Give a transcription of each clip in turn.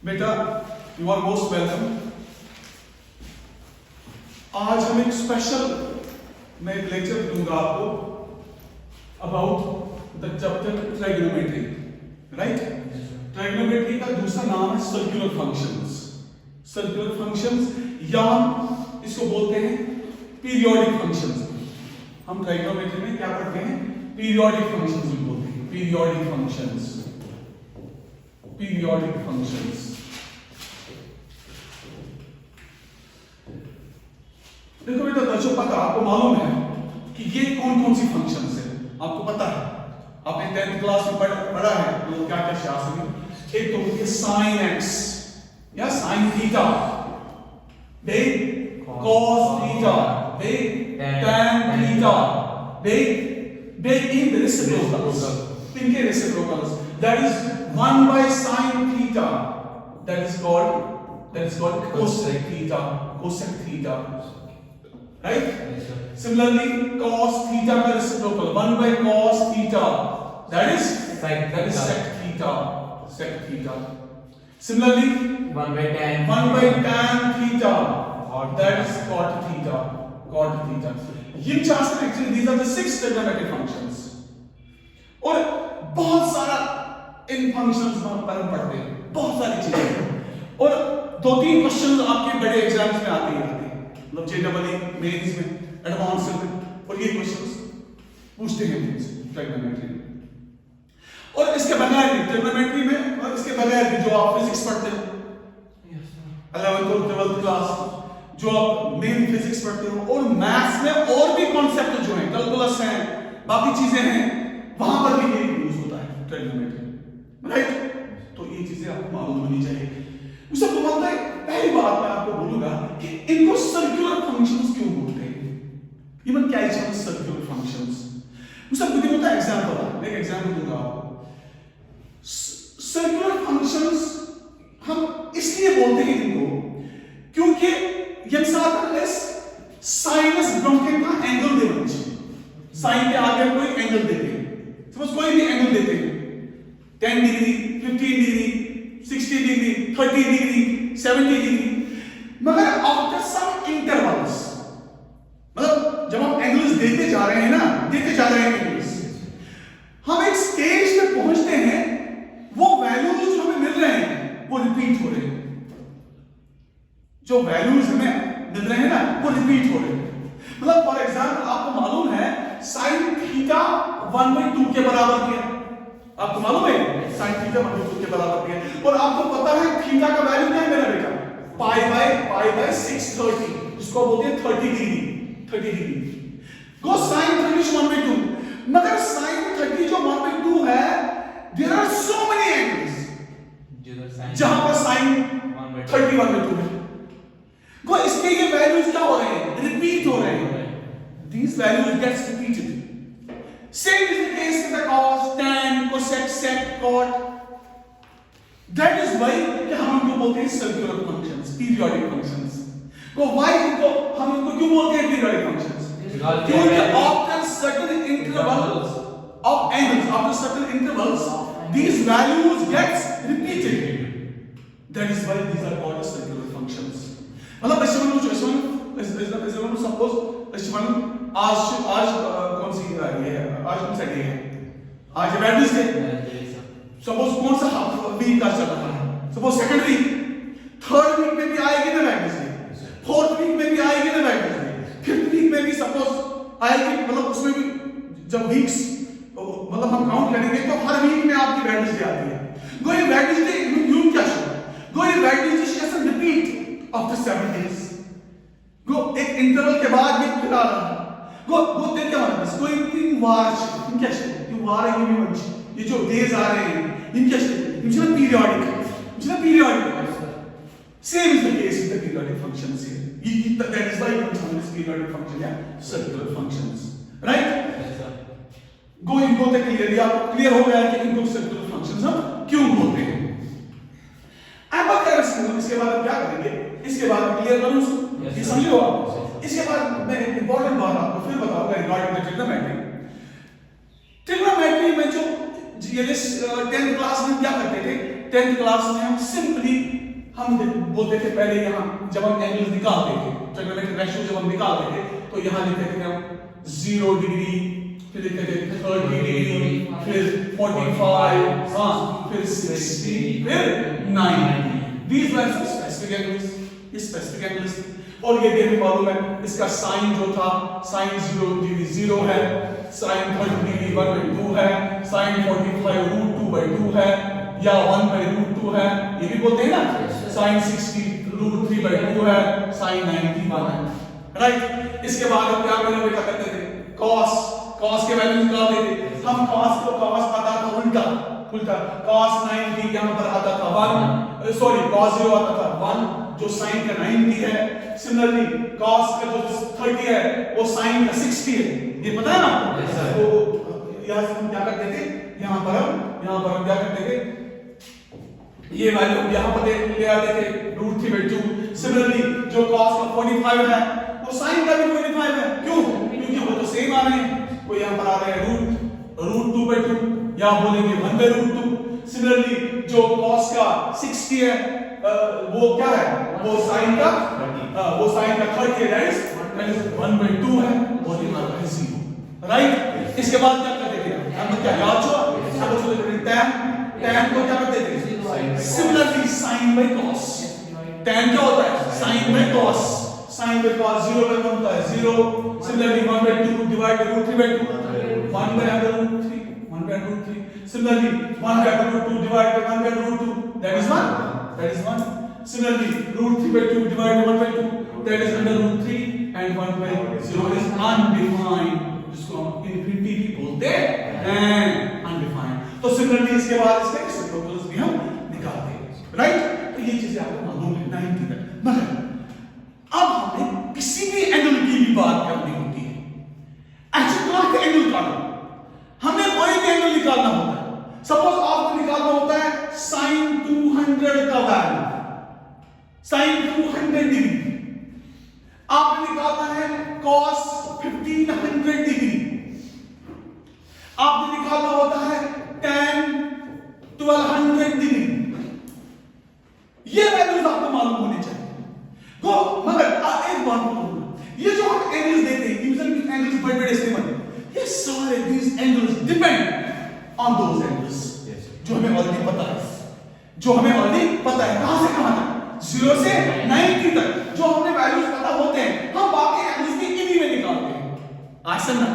बेटा you are most welcome. आज हम एक स्पेशल मैं एक लेक्चर दूंगा आपको about the chapter trigonometry, right. Trigonometry का दूसरा नाम है सर्कुलर फंक्शंस। सर्कुलर फंक्शंस या हम इसको बोलते हैं पीरियोडिक फंक्शंस। हम ट्राइगोनोमेट्री में क्या पढ़ते हैं? पीरियोडिक फंक्शंस भी बोलते हैं। Periodic functions, periodic functions. देखो बेटा बच्चों, पता आपको मालूम है कि ये कौन कौन सी फंक्शंस है? आपको पता है, आपने 10th क्लास में पढ़ा है तो क्या क्या शास्त्र। एक तो होती साइन एक्स या साइन थीटा, देख कॉस थीटा, देख टैन थीटा, देख इन रेसिप्रोकल्स, इनके reciprocals. That is 1 by sin theta, that is called cosec theta, cosec theta, right? Similarly cos theta का reciprocal 1 by cos theta, that is sec theta, sec theta. Similarly 1 by tan theta, that is cot theta, cot theta. ये शास्त्र actually these are the 6 trigonometric functions। और बहुत सारा इन functions पर हम पढ़ते हैं, बहुत सारी चीजें। और 2-3 क्वेश्चंस आपके बड़े एग्जाम्स में आते हैं, मतलब JEE मेंस में, एडवांस में, और ये क्वेश्चंस पूछते हैं ट्रिग्नोमेट्री में। और इसके बगैर भी ट्रिग्नोमेट्री में, और इसके बगैर भी जो आप फिजिक्स पढ़ते हो 11th और 12th क्लास, जो आप मेन फिजिक्स पढ़ते हो, और मैथ्स में और भी कॉन्सेप्ट जो हैं, कैलकुलस हैं, बाकी चीजें हैं, वहां पर भी ये यूज होता है ट्रिग्नोमेट्री, राइट। तो ये चीजें आपको मालूम होनी चाहिए। मुझे तो मानता है, पहली बात मैं आपको बोलूंगा कि इनको सर्कुलर फंक्शंस क्यों बोलते हैं। इवन क्या है सर्कुलर फंक्शंस? मुझे खुद ही पता है, एग्जांपल मैं एक एग्जांपल दूंगा आपको। सर्कुलर फंक्शंस हम इसलिए बोलते हैं इनको क्योंकि यम साथ साइनस ब्रोंकेन का एंगल देना चाहिए। साइन के आगे कोई एंगल देते हैं, सपोज कोई भी एंगल देते हैं, 10 degree, 15 degree, 60 degree, 30 degree, 70 degree, मगर आफ्टर सम इंटरवल्स, मतलब जब हम एंगल्स देते जा रहे हैं ना, देते जा रहे हैं एंगल्स, हम एक स्टेज पे पहुंचते हैं, वो वैल्यूज हमें मिल रहे हैं, वो रिपीट हो रहे हैं। जो वैल्यूज हमें मिल रहे हैं ना, वो रिपीट हो रहे हैं। मतलब फॉर एग्जांपल आपको मालूम है sin थीटा 1/2 के बराबर किया, आपको मालूम है sin थीटा 1/2 के बराबर किया, और आपको पता है थीटा का वैल्यू क्या है मेरा बेटा? पाई बाय 630, जिसको बोलते हैं 30 डिग्री। गो sin 30 1/2, मगर sin 30 जो 1/2 है, there are so many angles जहां पर sin 30 1/2 है। गो इसके ये वैल्यूज क्या हो रहे हैं? रिपीट हो रहे हैं। These values gets repeated. Same is the case with the cos, tan, cosec, sec, cot. That is why कि हम इनको बोलते हैं circular functions, periodic functions. तो why इनको हम इनको क्यों बोलते हैं periodic functions? क्योंकि after certain intervals of angles, after certain intervals, these values gets repeated. That is why these are called circular functions. मतलब suppose आज कौन सी ये है? आज कौन सा डे है? आज वेडनेसडे। सपोज कौन सा वीक का चल रहा है? Suppose second week, third week में भी आएगी ना वेडनेसडे, फोर्थ वीक में भी आएगी ना वेडनेसडे, फिफ्थ वीक में भी सपोज आएगी, मतलब उसमें भी जब वीक्स मतलब हम काउंट करेंगे तो हर वीक में आपकी वेडनेसडे आती है। गो ये वेडनेसडे यूं क्या शो? गो ये वेडनेसडे कैसे रिपीट आफ्टर 7 days। गो एक इंटरवल के बाद ये फिर आ रहा है। गो दिन क्या मतलब? कोई 3 वार इनके ये वार है, ये जो डेज आ रहे हैं इनके इनसे periodic same is the case with the periodic functions here. That is why we call this periodic function या सर्कुलर फंक्शंस, राइट। गो इनको तक क्लियर हो गया कि इनको सर्कुलर फंक्शंस हम क्यों बोलते हैं। अब अगर इसके बाद क्या करेंगे? इसके बाद क्लियर करूं ये समझ लो आप। इसके बाद मैं एक इंपॉर्टेंट बात आपको फिर बताऊंगा रिगार्डिंग द ट्रिग्नोमेट्री। ट्रिग्नोमेट्री में जो ये 10th क्लास में क्या करते थे? 10th क्लास में हम सिंपली हम बोलते थे पहले यहाँ जब हम एंगल निकालते थे, ट्रिग्नोमेट्रिक रेशियो जब हम निकालते थे तो यहाँ लिखते थे हम 0 डिग्री, फिर लिखते थे 30 डिग्री, फिर 45, हाँ, फिर 60, फिर 90। These were specific angles, ये specific angles थे। और ये भी हमें मालूम है इसका साइन जो था, साइन 0 डिग्री 0 है, साइन 30 डिग्री 1/2 है, साइन 45 √2/2 है, या 1/√2 है, ये भी बोलते हैं ना। साइन 60 √3/2 है, साइन 90 1 है, राइट। इसके बाद हम क्या करते थे, कॉस के वैल्यू निकालते थे हम। कॉस आता था उल्टा cos 90 यहां पर आता था 1, सॉरी cos 0 आता था 1, जो साइन का 90 है। सिमिलरली cos का जो 30 है वो साइन का 60 है, ये पता है ना आपको। तो यहां से हम क्या करते थे, यहां पर हम क्या करते थे, ये वैल्यू यहां पर ले आते थे √3/2। सिमिलरली जो cos का 45 है वो साइन का भी 45 है, क्यों? क्योंकि वो तो सेम आ रहे हैं। वो यहां पर आ रहे हैं √2/2, या बोलेंगे 1/√2। सिमिलरली जो cos का 60 है वो क्या है, वो साइन का 30 है, दैट इज 1/2 है, और ये हमारा है 0, राइट। इसके बाद क्या करते थे हम, क्या याद हुआ, tan को क्या करते थे, similarly sin by cos। tan क्या होता है, sin by cos। sin by cos 0/1 होता है 0। Similarly 1/2 divide by √3/2, 1/√3। Similarly 1/√2 divided by 1/√2, that is 1, Similarly √3/2 divided by 1/2, that is √3, and 1/0 is undefined, जिसको हम इंफिनिटी भी बोलते हैं, undefined। तो सिमिलरली इसके बाद इसके रेसिप्रोकल्स भी हम निकालते हैं, राइट। तो ये चीजें आपको मालूम है 90 तक। मगर अब हमें किसी भी एंगल की भी बात करनी होती है, एक्चुअल का एंगल काटो, हमें कोई भी एंगल निकालना होता है। सपोज आपको निकालना होता है sin 200 का वैल्यू, sin 200 डिग्री। आपने निकालना है cos 1500 डिग्री। आपने निकालना होता है tan 1200 डिग्री। ये वैल्यूज आपको मालूम होने चाहिए। तो मगर एक बात बोलूंगा, ये जो हम एंगल्स देते हैं, यूजुअली एंगल्स बड़े-बड़े एस्टिमेट, ये सारे these angles depend on those angles जो हमें ऑलरेडी पता है, कहां से कहां तक, 0 से 90 तक जो हमें वैल्यूज पता होते हैं, हम बाकी एंगल्स भी इन्हीं में निकालते हैं। आसान ना,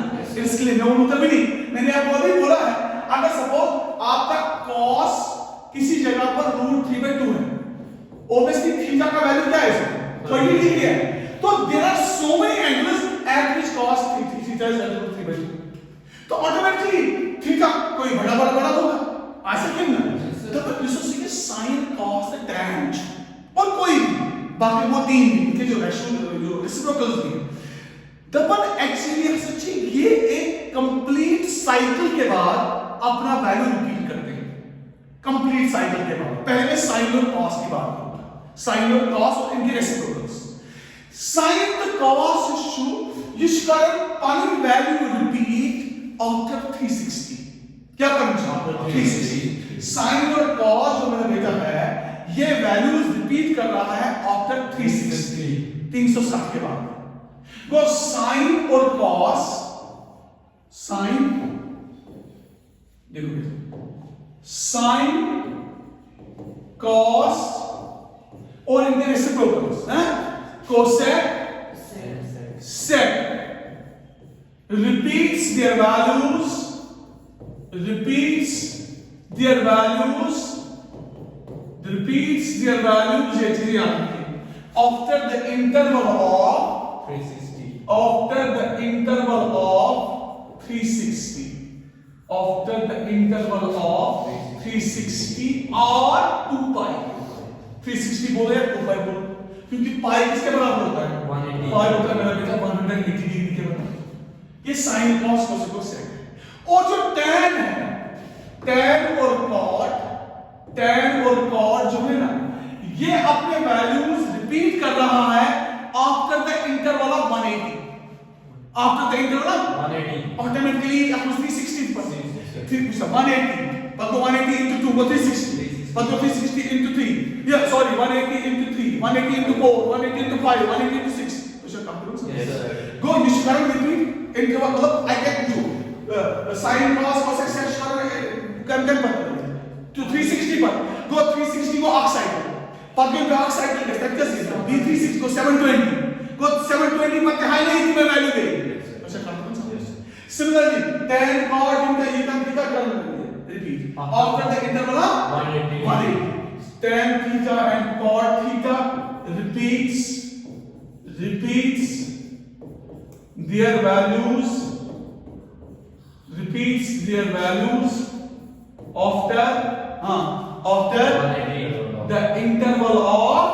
इसके लिए मैं मतलब भी नहीं, मैंने आपको अभी बोला है, अगर सपोज आपका cos किसी जगह पर √3/2 है, ऑब्वियसली थीटा का वैल्यू क्या है, 30 डिग्री है, तो there are so many angles at which cos theta is √3/2, तो ऑटोमेटिकली थीटा कोई बड़ा होगा, ऐसा क्यों ना। तो sin cos tan और कोई बाकी वो तीन के जो रेसिप्रोकल्स भी हैं, दबन एक्चुअली सच्ची ये एक कंप्लीट साइकिल के बाद अपना वैल्यू रिपीट करते हैं। कंप्लीट साइकिल के बाद पहले मैं sin और cos की बात करूंगा, sin और cos और इनके reciprocals. sin the cos issue current value repeat after 360। क्या करना चाहते हैं, 360। sin और cos जो मैंने देखा है ये वैल्यूज रिपीट कर रहा है आफ्टर 360 के बाद। वो sin और cos, sin देखो sin cos और इनके रेसिप्रोकल्स हैं, cosec sec repeats their values ये चीजें आती हैं after the interval of 360, after the interval of 360 or 2 pi। 360 बोले या 2 pi बोले, क्योंकि पाई किसके बराबर होता है, 180। पाई होता है मेरा बेटा 180 डिग्री के बराबर। ये sin cos cos sec। और जो tan है, tan और cot जो है ना, ये अपने वैल्यूज रिपीट कर रहा है after the interval of 180। After the interval of 180 automatically 360 पर 180 पर 180 into 2 360 मतलब 360 into 3, yeah sorry 180 into 3, 180 into 4, 180 into 5, 180 into 6. Question come through? Yes sir. Go, you should current repeat interval. मतलब I can do sin cos cos x can to 360 पर go 360 को arc cycle पर go arc cycle के तक कैसे b36 को 720 go 720 पर high नहीं थी मैं वैल्यू दे अच्छा काम similarly tan cot इनका ये काम कितना करना repeat after the interval of 180 tan theta and cot theta repeats their values after the interval of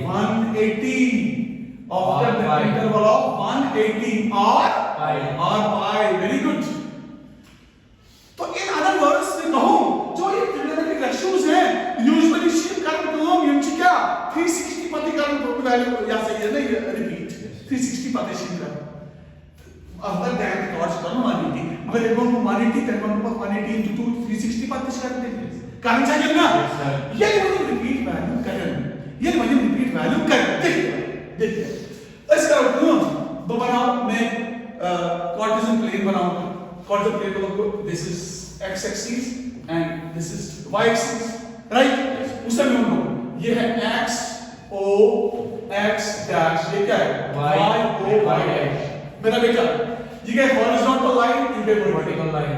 180 after the interval of 180 or pi very good. तो in other words मैं कहूँ जो ये trigonometric ratios हैं usually shift करने को हम ये क्या 360 पति करने को वैल्यू या सही है ना repeat 360 पति शिफ्ट कर after that cos करना 180 मगर एक बार 180 10 पर 180 into 2 360 पति कर देंगे कारण चाहिए ना ये मतलब repeat value करना ये मतलब repeat value करते देखिए इसका मतलब बनाओ मैं कार्टेशियन प्लेन बनाऊंगा कार्टेशियन प्लेन मतलब this is x axis and this is y axis right उससे मैं बोलूं ये है x o x dash ये क्या है y o y dash मेरा बेटा ये क्या है horizontal line ये क्या है vertical line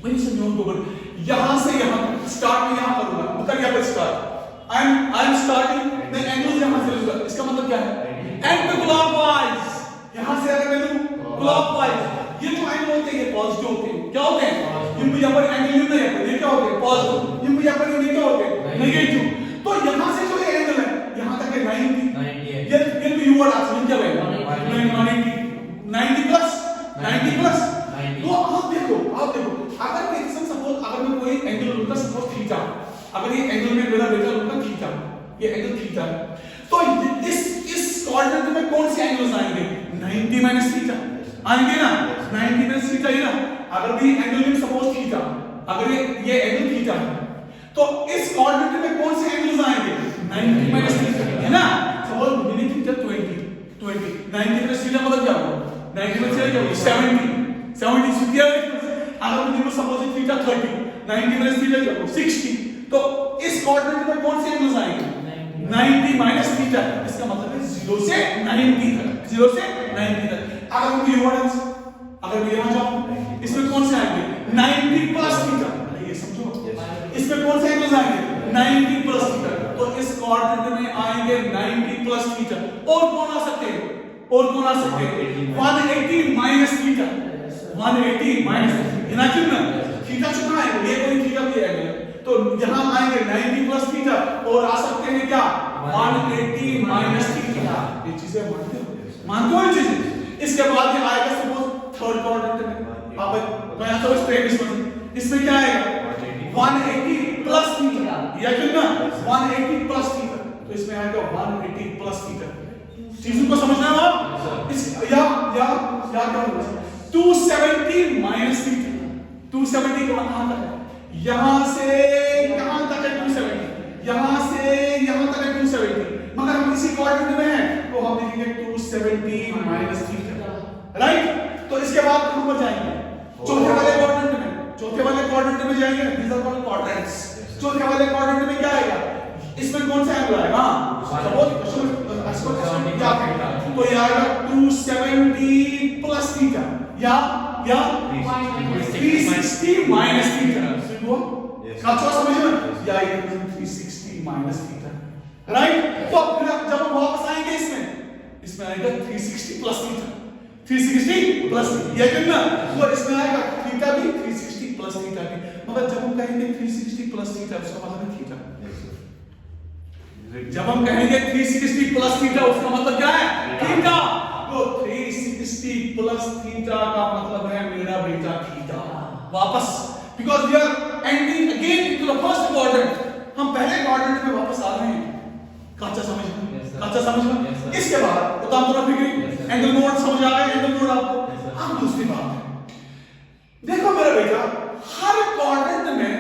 मैं इसे नोट करूंगा यहां से यहां स्टार्ट में यहां करूंगा मतलब यहां पे स्टार्ट आई एम स्टार्टिंग मैं एंगल यहां से लूंगा इसका मतलब क्या है एंड क्लॉकवाइज यहां से अगर मैं लूं क्लॉकवाइज ये जो एंगल होते हैं ये पॉजिटिव होते हैं क्या होते हैं इनमें यहां पर एंगल नहीं है ये क्या होते हैं पॉजिटिव इनमें यहां पर ये क्या होते हैं नेगेटिव तो यहां से जो ये एंगल है यहां तक है 90 ये भी यू वर्ड आंसर क्या है 90 प्लस तो आप देखो अगर मैं सपोज अगर मैं कोई एंगल लूंगा सपोज थीटा अगर ये एंगल में मेरा बेटा लूंगा थीटा ये एंगल थीटा तो इस कोऑर्डिनेट में कौन से एंगल्स आएंगे 90 माइनस थीटा आएंगे ना 90 माइनस थीटा ही ना अगर भी एंगल में सपोज थीटा अगर ये एंगल थीटा है तो इस कोऑर्डिनेट में कौन से एंगल्स आएंगे 90 माइनस थीटा है ना suppose mini theta 20 90 minus theta मतलब क्या होगा 90 माइनस थीटा क्या होगा 70 से दिया अगर मैं सपोज थीटा 30 90 माइनस थीटा क्या होगा 60 तो इस कोऑर्डिनेट में कौन से एंगल्स आएंगे 90 माइनस थीटा इसका मतलब है 0 से 90 तक 0 से 90 तक अगर मैं यूनिट्स अगर मैं यहां जाऊं इसमें कौन से आएंगे 90 प्लस थीटा ये समझो इसमें कौन से एंगल्स आएंगे 90 प्लस थीटा तो इस कोऑर्डिनेट में आएंगे 90 प्लस थीटा और कौन आ सकते हैं 180 माइनस थीटा 180 माइनस इमेजिन ना थीटा कितना है ये कोई थीटा भी है तो यहां आएंगे 90 प्लस थीटा और आ सकते हैं क्या 180 माइनस थीटा ये चीजें मानते हो ये चीजें इसके बाद ये आएगा सपोज थर्ड क्वाड्रेंट में आप मैं तो स्ट्रेट इसमें क्या आएगा 180 प्लस थीटा या कितना 180 प्लस थीटा तो इसमें आएगा 180 प्लस थीटा चीजों को समझना है आप इस या क्या होगा 270 माइनस थीटा 270 का कहां तक है यहां से यहां तक है 270 यहां से यहां तक है 270 मगर हम इसी क्वाड्रेंट में हैं तो हम लिखेंगे 270 माइनस थीटा राइट तो इसके बाद कहां पर जाएंगे चौथे वाले क्वाड्रेंट में जाएंगे these are called quadrants चौथे वाले क्वाड्रेंट में क्या आएगा इसमें कौन सा एंगल आएगा सपोज तो ये आएगा 270 प्लस थीटा या 360 माइनस थीटा अच्छा समझ में या 360 माइनस थीटा राइट तो फिर जब हम वापस आएंगे इसमें आएगा 360 प्लस थीटा 360 प्लस ये कितना तो इसमें आएगा थीटा भी 360 प्लस थीटा भी मगर जब हम कहेंगे 360 प्लस थीटा उसका मतलब है थीटा जब हम कहेंगे 360 प्लस थीटा उसका मतलब क्या है थीटा तो 360 प्लस थीटा का मतलब है मेरा बेटा थीटा वापस because we are ending again into the first quadrant हम पहले क्वाड्रेंट में वापस आ रहे हैं कच्चा समझ इसके बाद तो काम पूरा फिगर एंगल मोड समझ आ गया एंगल मोड आपको अब दूसरी बात है देखो मेरा बेटा हर क्वाड्रेंट में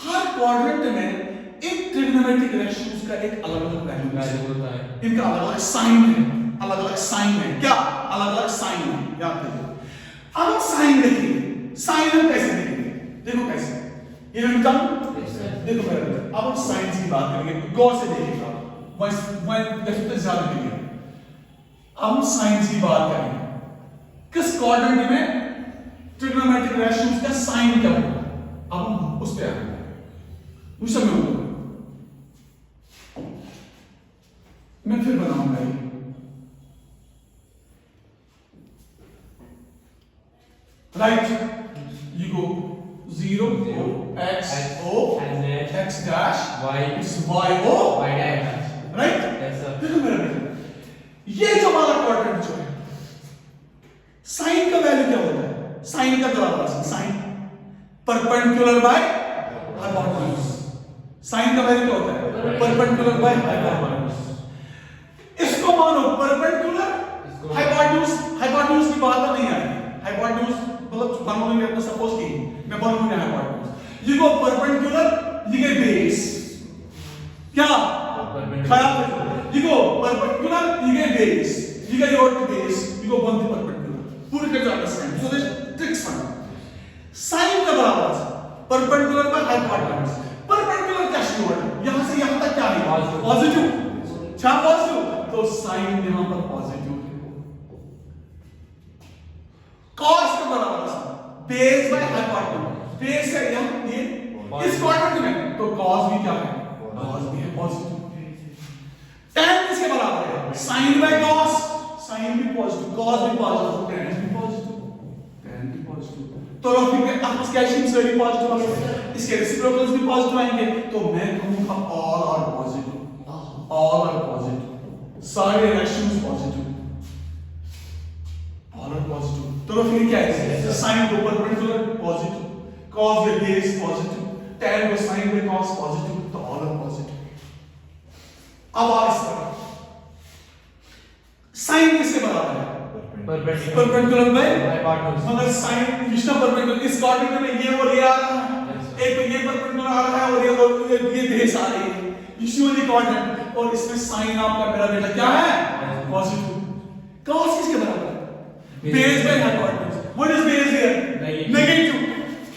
हर क्वाड्रेंट में इन ट्रिग्नोमेट्रिक रेशियोज का एक अलग-अलग वैल्यू होता है, इनका अलग-अलग साइन है, अलग-अलग साइन है, क्या अलग-अलग साइन है, याद रखिए। अब साइन देखिए, साइन हम कैसे देखेंगे, देखो कैसे, ये इनकम देखो मेरे, अब हम साइन की बात करेंगे, गौर से देखिएगा, मैं देखते ज्यादा देखिए, हम साइन की बात करेंगे, किस क्वाड्रेंट में ट्रिग्नोमेट्रिक रेशियोज का साइन क्या होगा, अब हम उस पे आएंगे, मुझे समझो, मैं फिर बनाऊंगा ये, right, you go 0 x o x dash y is y o y dash, right, yes sir, देखो मेरा बेटा, ये जो हमारा क्वाड्रेंट जो है, साइन का वैल्यू क्या होता है, साइन का बराबर है sine perpendicular by hypotenuse, sine का वैल्यू क्या होता है, परपेंडिकुलर बाय हाइपोटेन्यूज, इसको मानो परपेंडिकुलर हाइपोटेन्यूज, हाइपोटेन्यूज की बात नहीं आएगी, हाइपोटेन्यूज मतलब बनोगे अपना सपोज की मैं बनूंगा हाइपोटेन्यूज, ये को परपेंडिकुलर, ये के बेस, क्या ख्याल रखो, ये को परपेंडिकुलर, ये के बेस, ये का योर बेस, ये को बनते परपेंडिकुलर, पूरे का understand, so this tricks fun, sine का बराबर परपेंडिकुलर बाय हाइपोटेन्यूज, परपेंडिकुलर क्या शुरू है, यहां से यहां तक क्या है, पॉजिटिव, क्या पॉजिटिव, तो साइन यहां पर पॉजिटिव, cos के बराबर है बेस बाय हाइपोटेन्यूज, बेस है ये इस क्वाड्रेंट में, तो cos भी क्या है, cos भी है पॉजिटिव, tan किसके बराबर है, sin बाय cos, sin भी पॉजिटिव, cos भी पॉजिटिव, tan भी पॉजिटिव, tan भी पॉजिटिव, तो फिर आप स्केचिंग से भी पॉजिटिव आएंगे, इसके रेसिप्रोकल्स भी पॉजिटिव आएंगे, तो मैं कहूंगा all are positive, all are positive, सारे ratios positive, all are positive, तो फिर क्या है, साइन को परपेंडिकुलर पॉजिटिव, cos के बेस पॉजिटिव, tan को sin पे cos पॉजिटिव, तो ऑल आर पॉजिटिव। अब आप इस तरह साइन किसके बराबर है, परपेंडिकुलर बाय हाइपोटेन्यूज, मगर साइन किसका परपेंडिकुलर, इस क्वाड्रेंट में ये और ये आ रहा है, एक तो ये परपेंडिकुलर आ रहा है और ये बेस आ रही है, यूजुअली क्वाड्रेंट, और इसमें साइन आपका मेरा बेटा क्या है, पॉजिटिव, cos किसके बराबर है, base by hypotenuse, what is base here, negative,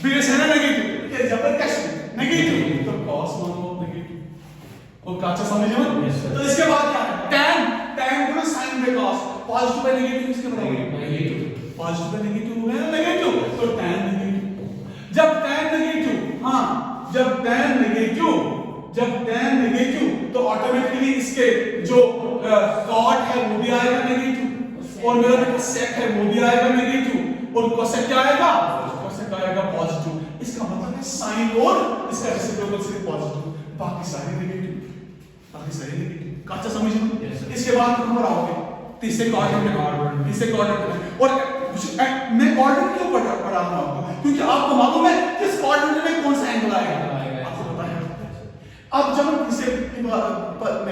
base है ना नेगेटिव, ये जबरदस्त नेगेटिव, तो cos मानो नेगेटिव, और काचा समझ में, तो इसके बाद क्या है, tan, tan को sin by cos, positive by negative किसके बराबर है, नेगेटिव, पॉजिटिव बाय नेगेटिव हो गया नेगेटिव, तो tan नेगेटिव, जब tan नेगेटिव, हां जब tan नेगेटिव, जब tan नेगेटिव, तो ऑटोमेटिकली इसके जो cot है वो भी आएगा नेगेटिव, और मेरा बेटा sec है वो भी आएगा नेगेटिव, और cosec क्या आएगा, cosec आएगा पॉजिटिव, इसका मतलब है साइन और इसका रेसिप्रोकल सिर्फ पॉजिटिव, बाकी सारे नेगेटिव, बाकी सारे नेगेटिव, काचा समझ में, इसके बाद नंबर आओगे तीसरे क्वाड्रेंट में, तीसरे क्वाड्रेंट में, और मैं क्वाड्रेंट क्यों पढ़ा रहा हूं आपको, क्योंकि आपको मालूम है किस क्वाड्रेंट में कौन सा एंगल आएगा, आपको पता है। अब जब हम इसे में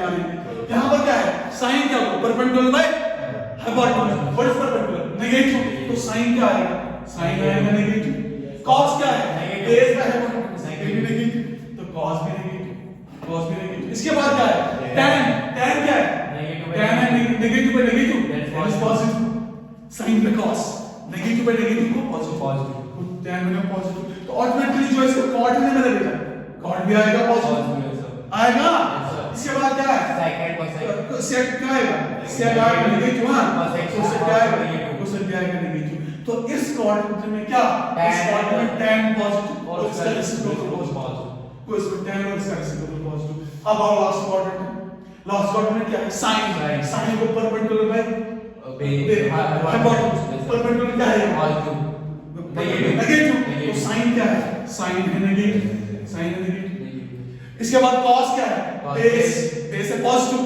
आएंगे, यहां पर क्या है, साइन क्या होगा, perpendicular by hypotenuse, what is perpendicular, negative, तो साइन क्या आएगा, साइन आएगा नेगेटिव, cos क्या है, बेस बाय हाइपोटेन्यूज, नेगेटिव, तो cos भी नेगेटिव, cos भी नेगेटिव, इसके बाद क्या है, tan, tan क्या है, tan है negative by negative, that is positive, sin by cos, negative by negative को पॉजिटिव, तो tan में पॉजिटिव, तो ऑटोमेटिकली जो इसका cot है मेरा बेटा, cot भी आएगा पॉजिटिव, आएगा, इसके बाद क्या है, सेकंड कोसेक, सेक क्या आएगा, सेक आएगा नेगेटिव, हां कोसेक क्या आएगा, कोसेक क्या आएगा नेगेटिव, तो इस क्वाड्रेंट में क्या, इस क्वाड्रेंट में tan पॉजिटिव और इसका रेसिप्रोकल पॉजिटिव, को इसमें tan और इसका रेसिप्रोकल पॉजिटिव। अब आओ लास्ट क्वाड्रेंट में क्या है, साइन, साइन को परपेंडिकुलर बाय हाइपोटेन्यूज, परपेंडिकुलर क्या है, पॉजिटिव, नेगेटिव, तो साइन क्या है, साइन है नेगेटिव, साइन है नेगेटिव, इसके बाद cos क्या है, बेस, बेस है पॉजिटिव,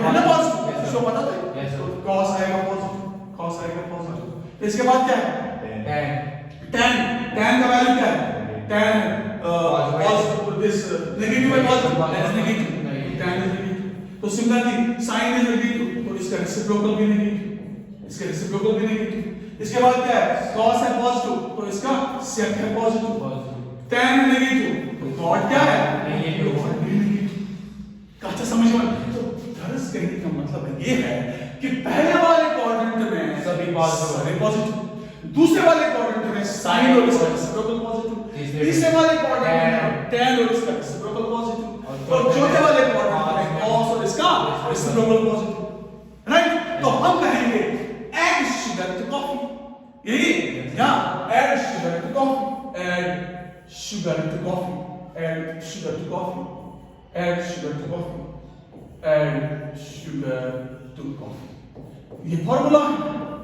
है ना पॉजिटिव, इसको पता था, cos आएगा पॉजिटिव, cos आएगा पॉजिटिव, तो इसके बाद क्या है, tan, tan का वैल्यू क्या है, tan पॉजिटिव, दिस नेगेटिव है positive, that is negative, tan is negative, तो सिमिलरली sin is negative, तो इसका रेसिप्रोकल भी नेगेटिव, इसका रेसिप्रोकल भी नेगेटिव, इसके बाद क्या है, cos है पॉजिटिव, तो इसका sec है पॉजिटिव, tan है नेगेटिव, कॉर्ड क्या है? नेगेटिव। अच्छा समझ में? तो दरअसल कहने का मतलब ये है कि पहले वाले क्वाड्रेंट में सभी पॉजिटिव, दूसरे वाले क्वाड्रेंट में साइन और इसका रेसिप्रोकल पॉजिटिव, तीसरे वाले क्वाड्रेंट में tan और इसका रेसिप्रोकल पॉजिटिव, और चौथे वाले क्वाड्रेंट में cos और इसका रेसिप्रोकल पॉजिटिव, राइट? तो हम कहेंगे add sugar to coffee, यही या add sugar to coffee, add sugar to coffee, add sugar to coffee, add sugar to coffee, add sugar to coffee. ये फॉर्मूला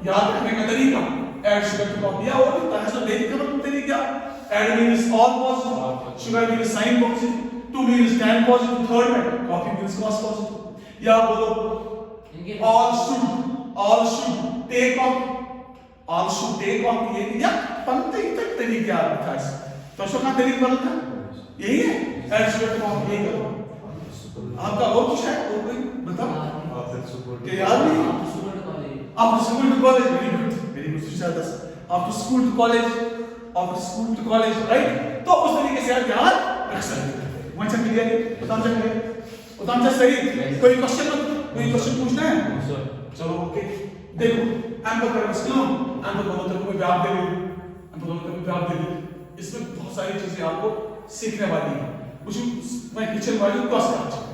याद रखने का तरीका, add sugar to coffee, या और भी तरह से देखने का तरीका, add means all positive, sugar means sin positive, 2 means tan positive, third में coffee means cos positive, या बोलो all should take off, ये या पंक्ति तक तरीका आता है, तो शो का तरीका बनता है यही है, add sugar to coffee, यही करो। आपका और कुछ है और कोई बताओ? क्या याद नहीं? After school to college, very good Sushant sir, after school to college, right? तो उस तरीके से आप याद रख सकते हैं। वन से क्लियर? उताम से सही? कोई क्वेश्चन पूछना है? चलो ओके, देखो एम्पल का स्लूम, एम्पल का मतलब कोई व्याप दे दो, इसमें बहुत सारी चीजें आपको सीखने वाली हैं। कुछ मैं किचन वाली क्लास कर चुका हूं।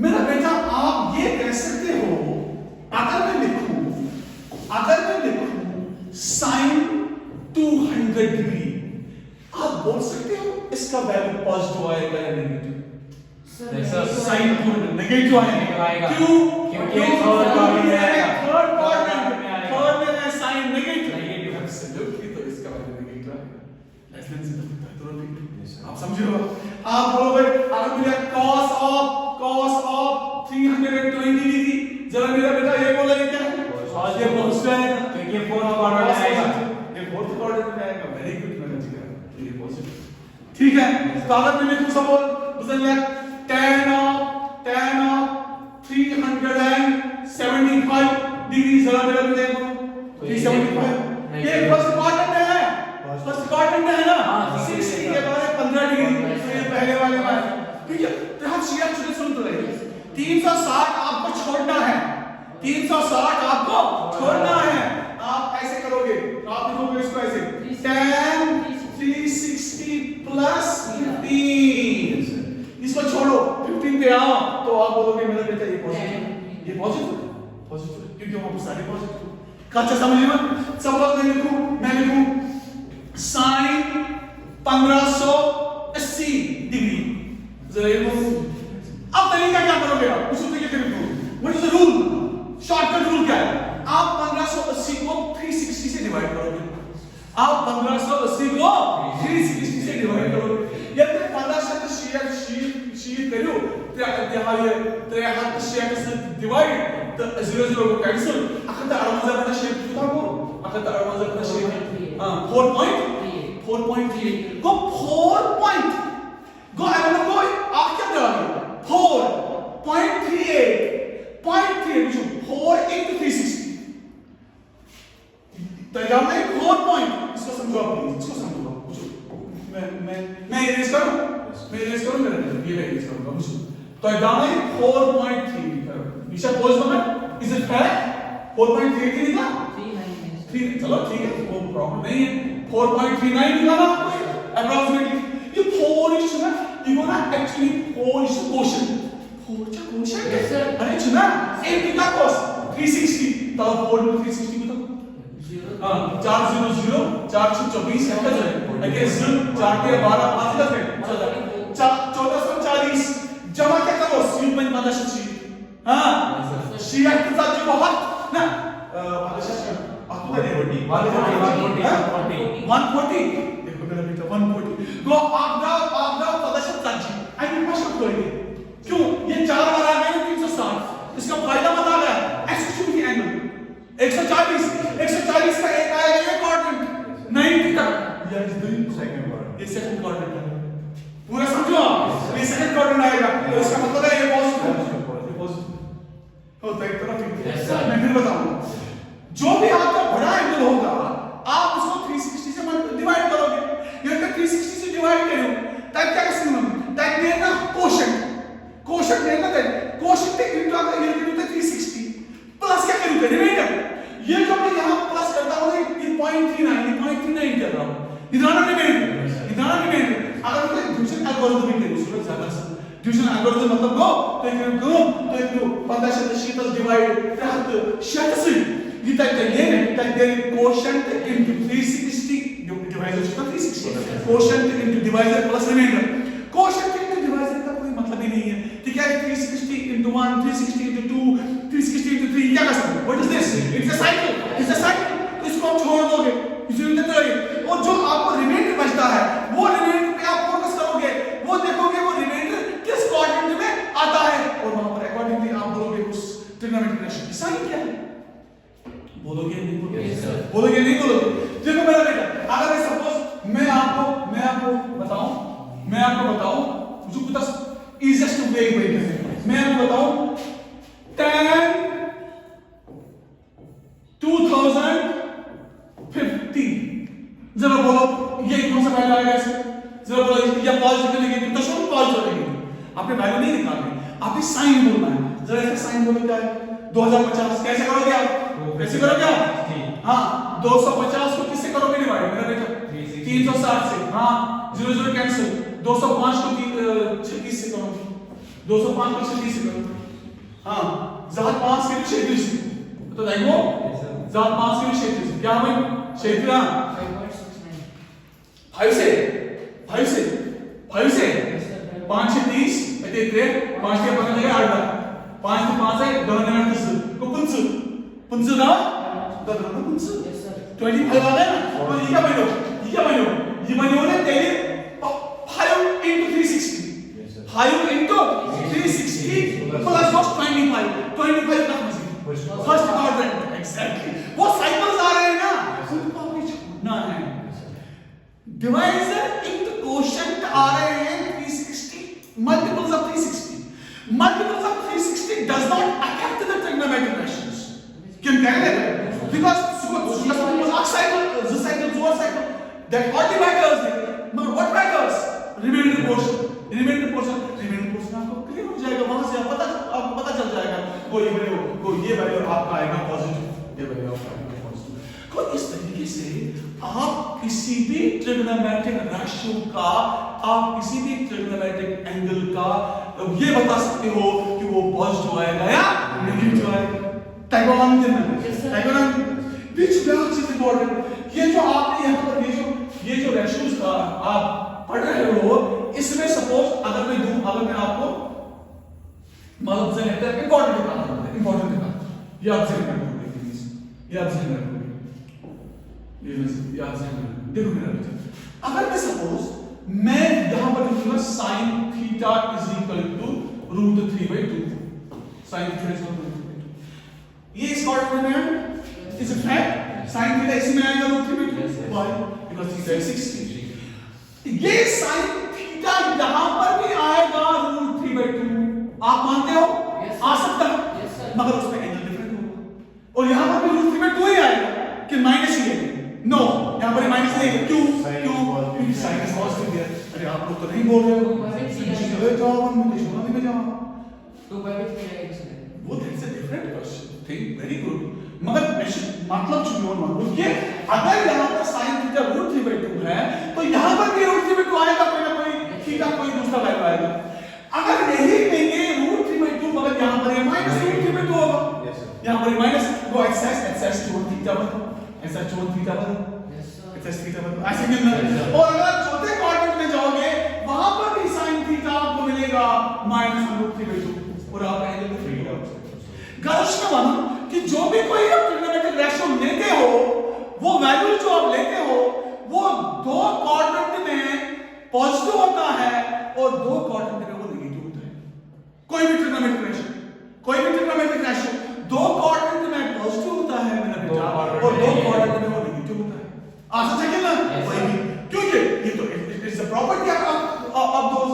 मेरा बेटा आप ये कह सकते हो, अगर मैं लिखूं sin 200 डिग्री, आप बोल सकते हो इसका वैल्यू पॉजिटिव आएगा या नेगेटिव? sin 200 नेगेटिव आएगा। क्यों? क्योंकि थर्ड क्वाड्रेंट में है sin नेगेटिव, एब्सोल्युटली, तो इसका वैल्यू नेगेटिव आएगा। लेट्स सिंपल तुरंत आप समझ रहे हो? आप बोलोगे अगर मुझे cos of 320 डिग्री, जरा मेरा बेटा ये बोलेगा क्या? ये पॉजिटिव आएगा, क्योंकि फोर्थ क्वाड्रेंट में आएगा, ये फोर्थ क्वाड्रेंट में आएगा। वेरी गुड मेरा जिगर, ये पॉजिटिव, ठीक है। तो अगर मैं लिखूं सपोज tan of 375 डिग्री, जरा मेरा बेटा देखो 375, ये फर्स्ट क्वाड्रेंट में है ना, 60 के बाद 15 डिग्री, तो ये पहले वाले में, क्योंकि हम शियर चुने सुन तो रहे 360 आपको छोड़ना है, 360 आपको छोड़ना है। आप ऐसे करोगे, आप लिखोगे इसको ऐसे tan 360 प्लस 15, इसको छोड़ो 15 पे आओ, तो आप बोलोगे मेरा बेटा ये पॉजिटिव, क्योंकि वहां पर सारे पॉजिटिव। अच्छा समझ में? सपोज मैं लिखूं sin 1580 डिग्री, जरा ये अब तरीका क्या करोगे आप? उसी तरीके से लिखो। What is the rule? Shortcut rule क्या है? आप 1580 को 360 से डिवाइड करोगे, आप 1580 को 360 से डिवाइड करोगे। यदि 1500 शेयर करो, तो यहाँ शेयर से डिवाइड, तो 0 को कैंसिल, अखता 60 शेयर कितना को? अखता 60 शेयर, हां 4.3 को 4. Go, I want to go. आप क्या करोगे? 4.38, 0.3, 4 into 360. तो यहाँ में 4 पॉइंट, इसको समझो आप प्लीज, इसको समझो आप, बुझो। मैं इरेज करूँ मेरा ये मैं इरेज करूँगा, बुझो। तो यहाँ में 4.3 लिखा है, निशा बोल दो मैं, is it correct? 4.33 लिखा? 3, चलो ठीक है, वो प्रॉब्लम नहीं है। 4.39 लिखा ना approximately. ये 4 is ना, you gonna actually 4 is quotient. 4 चा quotient Yes, sir. अरे चुना 8 कितना cos 360, तब 4 into 360 कितना? 400 4 24 ऐसा जाए, अगर 4 के 12 5 का है 1440 जमा क्या करो? सीट में 1500 हां शिया के साथ जो बहुत ना 1500 आपको दे 140 देखो मेरा बेटा 140 गो आप जाओ 1500 आई विल मस्ट करेंगे। क्यों? ये 4 बार आ गए 360, इसका फायदा बता रहा है एक्सट्रीमिटी एंगल 140 का एक आएगा ये क्वाड्रेंट 90 तक, ये सेकंड क्वाड्रेंट, ये सेकंड क्वाड्रेंट है, पूरा समझो आप, ये सेकंड क्वाड्रेंट आएगा, तो इसका मतलब है ये पॉजिटिव होता है एक तरफ। मैं फिर बताऊंगा, जो भी आपका बड़ा एंगल होगा आप उसको 360 से डिवाइड करोगे, ये 360 से डिवाइड करो कोशेंट नहीं ना कोशेंट इनटू अगर ये कितना 360 प्लस क्या करूंगा रिमाइंडर ये जो मैं यहां प्लस करता हूं ये 0.39 कर रहा हूं इधर रिमाइंडर अगर मैं डिवीजन एल्गोरिथम में करूं उसमें ज्यादा डिवीजन एल्गोरिथम मतलब गो तो एक पंद्रह शीतल डिवाइड तहत शतसी ये तक ये तक कोशेंट इनटू 360 डिवाइजर होता 360 quotient into divisor plus remainder quotient into divisor का कोई मतलब ही नहीं है ठीक है 360 इनटू 1 360 इनटू 2 360 इनटू 3 क्या कर सकते what is this it's a cycle तो इसको आप छोड़ दोगे और जो आपको रिमाइंडर बचता है वो रिमाइंडर पे आप फोकस करोगे वो देखोगे वो रिमाइंडर किस क्वाड्रेंट में आता है और वहां पर अकॉर्डिंगली आप बोलोगे उस ट्रिग्नोमेट्रिक रेशियो की साइन क्या है बोलोगे नहीं बोलोगे देखो मेरा बेटा अगर मैं सपोज मैं आपको बताऊं मुझे कुछ इजीएस्ट वे मैं आपको बताऊं 10 2050 जरा बोलो ये कौन सा वैल्यू आएगा इसमें जरा बोलो या पॉजिटिव लिखेंगे तो शुरू पॉजिटिव लिखेंगे आपने वैल्यू नहीं निकालनी आपने साइन बोलना है जरा ऐसा साइन बोलो क्या है 2050 कैसे करोगे आप हाँ 250 को किससे करोगे डिवाइड मेरा बेटा 360 से हाँ 0 कैंसिल 205 को 36 से करोगे 205 को 36 से करोगे हाँ 5 के 36 तो देखो 5 के 36 क्या भाई 5 से 5 से 5 से 30 इतने 5 के बगल में 8 5 से 5 है 2 को पंच ना दादा पंच 25 आ गया ना तो ये क्या बनो ने तेरे 5 into 360 5 into 360 plus 25 का फर्स्ट क्वाड्रेंट एग्जैक्टली वो साइकिल्स आ रहे हैं ना उनको आपने छोड़ना है डिवाइजर into कोशेंट आ रहे हैं 360 multiples of 360 does not affect the trigonometric ratios can tell it because this cycle that what matters but what matters remaining portion आपको क्लियर हो जाएगा वहां से आपको पता चल जाएगा कोई ये वैल्यू आपका आएगा पॉजिटिव ये वैल्यू आपका आएगा पॉजिटिव तो इस तरीके से आप किसी भी ट्रिग्नोमेट्रिक रेशियो का आप किसी भी ट्रिग्नोमेट्रिक एंगल का ये बता सकते हो कि वो पॉजिटिव आएगा या नेगेटिव आएगा टाइगोनॉमिक बीच में चीज इंपॉर्टेंट ये जो आपने यहां पर ये जो रेशियोज का आप पढ़ रहे हो इसमें सपोज अगर मैं आपको मतलब से लेटर इंपॉर्टेंट दिखाता हूं ये आप ध्यान रखोगे प्लीज ये आप ध्यान रखोगे देखो मेरा बेटा अगर मैं सपोज मैं यहां पर लिखूंगा sin थीटा √3/2 sin थीटा ये इस क्वाड्रेंट में is a fact sin theta इसमें आएगा √3/2 why because theta is 60 ये sin थीटा यहां पर भी आएगा √3/2 आप मानते हो आ सकता है मगर उसमें एंगल डिफरेंट होगा और यहां पर भी √3/2 ही आएगा कि माइनस ही है नो यहां पर माइनस नहीं है क्यों sin is positive है अरे आप लोग तो नहीं बोल रहे हो जाओ हम डिक्शनरी में जाओ तो वो that's a different question think very good मगर मतलब चुनियोन मान लो कि अगर यहां पर sin थीटा √3/2 है तो यहां पर भी √3/2 आएगा कोई ना कोई थीटा कोई दूसरा वैल्यू आएगा अगर यही लेंगे √3/2 मगर यहां पर माइनस √3/2 होगा यहां पर माइनस वो एक्सेस छोड़ थीटा बन ऐसा छोड़ थीटा बन एक्सेस थीटा बन ऐसे गिनना और अगर चौथे क्वाड्रेंट में जाओगे वहां पर भी sin थीटा आपको मिलेगा माइनस √3/2 और आप एंगल डिफरेंट होगा गलत न मानो कि जो भी कोई आप ट्रिग्नोमेट्रिक रेशियो लेते हो वो वैल्यू जो आप लेते हो वो दो क्वाड्रेंट में पॉजिटिव होता है और दो क्वाड्रेंट में वो नेगेटिव होता है कोई भी ट्रिग्नोमेट्रिक रेशियो दो क्वाड्रेंट में पॉजिटिव होता है मेरा बेटा और दो क्वाड्रेंट में वो नेगेटिव होता है आसान है ना क्योंकि ये तो it is the property of those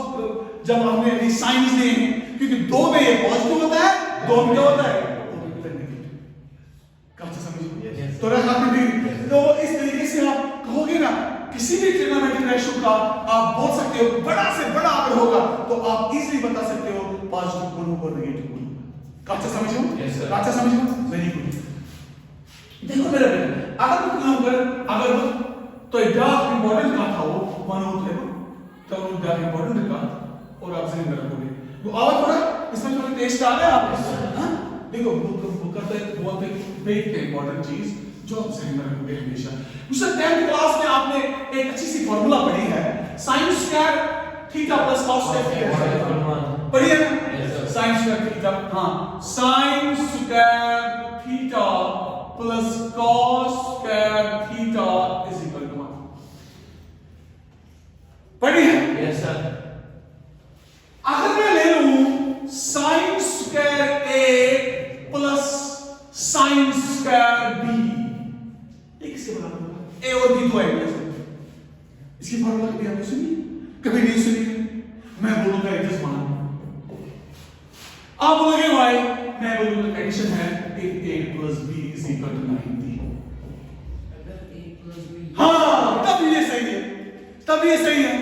जब हमने ये साइंस लिए हैं क्योंकि दो में ये पॉजिटिव होता है दो में क्या होता है तो इस तरीके से आप कहोगे ना किसी भी ट्रिग्नोमेट्रिक रेशियो का आप बोल सकते हो बड़ा से बड़ा अगर होगा तो आप इजीली बता सकते हो पॉजिटिव कोण होगा और नेगेटिव कोण होगा। अच्छा समझो? Yes, sir. अच्छा समझो? Very good. देखो मेरा बेटा, अगर तो ब्याक इंपॉर्टेंट का था वो वन हो देखो तो वो ब्याक इंपॉर्टेंट का और आप सही मेरा बोले वो और थोड़ा इसमें थोड़ा टेस्ट आ गया आप हां देखो वो करते हैं बहुत एक इंपॉर्टेंट चीज जो आप सही में रखोगे हमेशा। दूसरा 10th क्लास में आपने एक अच्छी सी फार्मूला पढ़ी है sin square theta plus cos square theta पढ़ी है ना? sin स्क्वायर थीटा हां sin square theta plus cos square theta is equal to 1 पढ़ी है? Yes sir. अगर मैं ले लूं sin square a plus sin square b एक से बराबर होगा a और b दो एंगल्स हैं। इसकी फार्मूला कभी आपने सुनी? कभी नहीं सुनी? मैं बोलूंगा इट इज 1 आप बोलोगे y मैं बोलूंगा कंडीशन है a plus b is equal to 90 हाँ तब ये सही है तब ये सही है।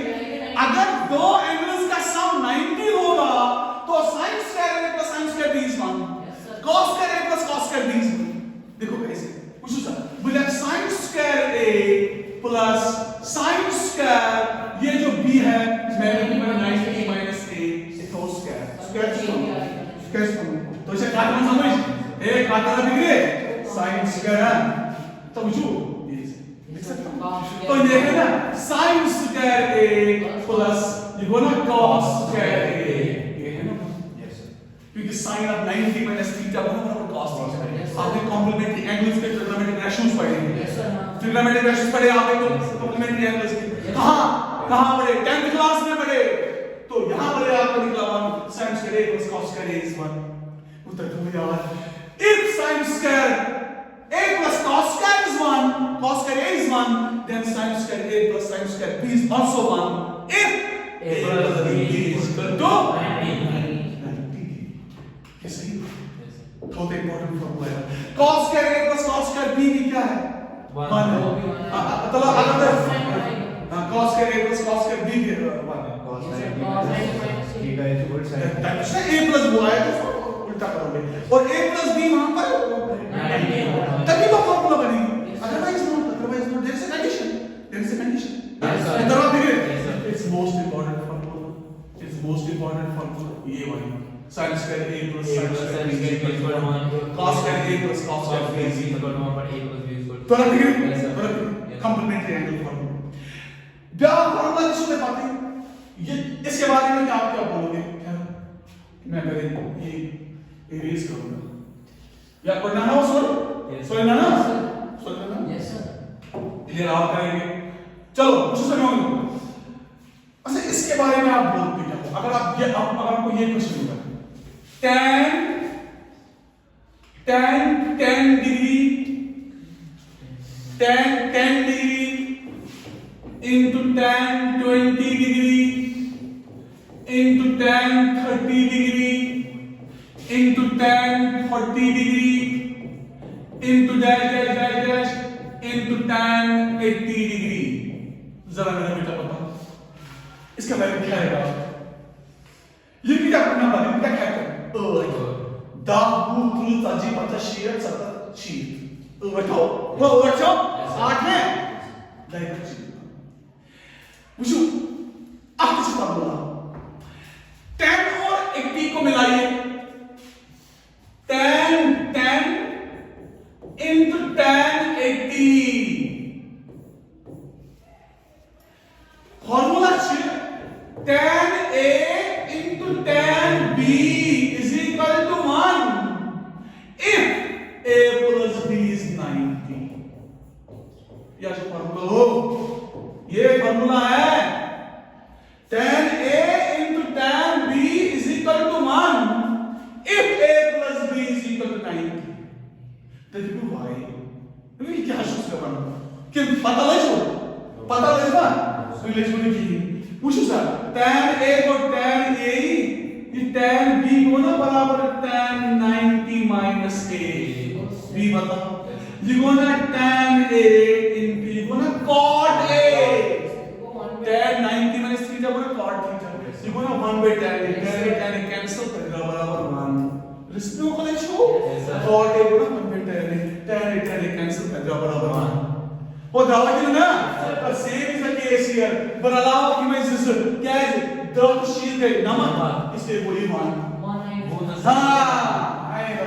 अगर दो एंगल्स का सम 90 होगा तो sin square a plus sin square b is 1 cos square a plus cos square b is 1 देखो कैसे पूछो सर बोले sin square a plus sin square ये जो b है मैं 90 माइनस a इसका स्क्वायर स्क्वायर तो इसे काटना समझ ए काटना दिखे sin स्क्वायर है तो पूछो ये लिख सकता हूं तो देखो ना sin स्क्वायर a प्लस ये बोला cos स्क्वायर a ये है ना यस सर क्योंकि sin ऑफ 90 माइनस थीटा बराबर cos थीटा आपने कॉम्प्लीमेंट्री एंगल्स के ट्रिग्नोमेट्रिक रेशियोस पढ़े हैं ट्रिग्नोमेट्रिक रेशियोस पढ़े आपने कॉम्प्लीमेंट्री एंगल्स के कहां पढ़े 10th क्लास में पढ़े तो यहां पढ़े आपको निकला 1 sin square a plus cos square a is 1 उत्तर तो यार if sin square a plus cos square is 1 cos square a is 1 then sin square a plus sin square b is also 1 if a plus b is equal to 90 ये सही बहुत important formula है cos square a plus cos square b भी क्या है 1 मतलब अगर cos square a plus cos square b भी 1 है cos theta is equal to a plus वो आया तो उल्टा करोगे और a प्लस b वहां पर तभी तो फॉर्मूला बनेगी otherwise not there is a condition जवाब देखिए इट्स मोस्ट इंपॉर्टेंट फॉर्मूला ये वाली sin square a plus sin square b is equal to 1 cos square a plus cos square b is equal to 1 but a plus b is equal to तो देखिए complementary angle formula क्या formula जिसमें बातें ये इसके बारे में आप क्या बोलोगे क्या मैं पहले ये इरेज करूंगा या पढ़ना है सॉरी ना यस सर क्लियर आप करेंगे चलो कुछ समझो अच्छा इसके बारे में आप बोलते क्या अगर आप ये अगर आपको ये क्वेश्चन होगा tan degree into tan 20 degree into tan 30 degree into tan 40 degree into dash into tan 80 degree जरा मेरा बेटा बताओ इसका वैल्यू क्या है ये क्या करना है क्या है da butul taji pata shir sata shir बताओ 8 है दाइरेक्ट पूछो आप किसी बात बोला 10 और 80 को मिलाइए 10 into tan 80 फॉर्मूला है tan a into tan b is equal to 1 if a plus b is 90 या जो फॉर्मूला हो ये फॉर्मूला है tan a into tan b is equal to 1 if a plus b is equal to 90 देखो भाई ये क्या सोच रहा हूं कि पता लगे ना रिलेशन की पूछो सर tan a को tan a ये tan b को ना बराबर tan 90 minus a b बताओ लिखो ना tan a into लिखो ना cot a Dawaki na. The same is the case here. But allow him as this. क्या है? Dot shield है. नमक. इसलिए बोली मान. हाँ. आएगा.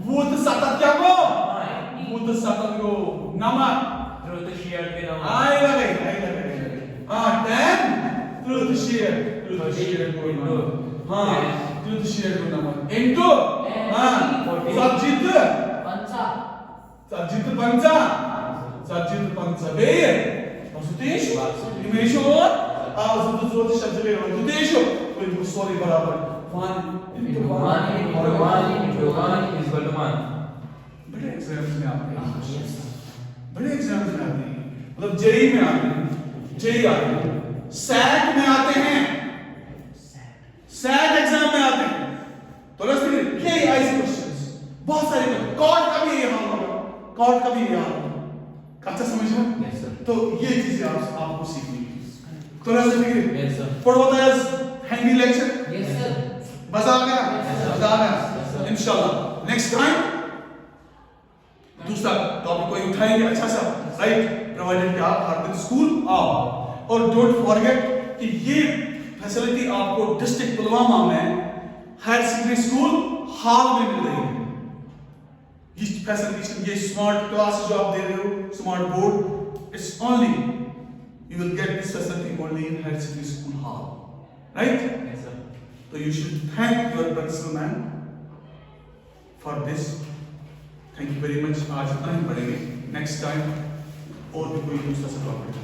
Wood satat क्या को? Wood satat को नमक. Truth share के नमक. आएगा. हाँ. Then truth share. Truth share को नमक. हाँ. Truth share को नमक. Into. हाँ. Sajjit. Sajjit pancha. Sajjit pancha. Beir. Sutish. Imesho. Zut शब्द ले रहा हूँ. Sutesho. कोई sorry बराबर. One. One is equal to one. बड़े एग्जाम्स में आते हैं. बड़े एग्जाम्स में आते हैं. मतलब जेई में आते हैं. जेई आते हैं. सैट में आते हैं. सैट एग्जाम में आते हैं. तो let's begin. कई ऐसे क्वेश्चंस. बहुत सारे. कॉर्ड का भी यहाँ होगा. कॉर्ड का भी यहाँ होगा. अच्छा समझ रहे? Yes sir. तो ये चीजें आपको सीखनी है. तो let's begin. Yes sir. What was the handy lecture? Yes sir. मजा आ गया? Yes, sir. मजा आ गया? Yes, sir. इंशाल्लाह नेक्स्ट टाइम दूसरा टॉपिक को उठाएंगे अच्छा सा, राइट? प्रोवाइडेड कि आप हर दिन स्कूल आओ और डोंट फॉरगेट कि ये फैसिलिटी आपको डिस्ट्रिक्ट पुलवामा में हायर सेकेंडरी स्कूल हॉल में मिल रही है. ये फैसिलिटी, ये स्मार्ट क्लास जो आप दे रहे हो, smart board, it's only you will get this facility only in higher secondary school hall, right? Yes sir. So you should thank your principal man for this. Thank you very much. आज इतना ही पढ़ेंगे. Next time और भी कोई दूसरा सा topic.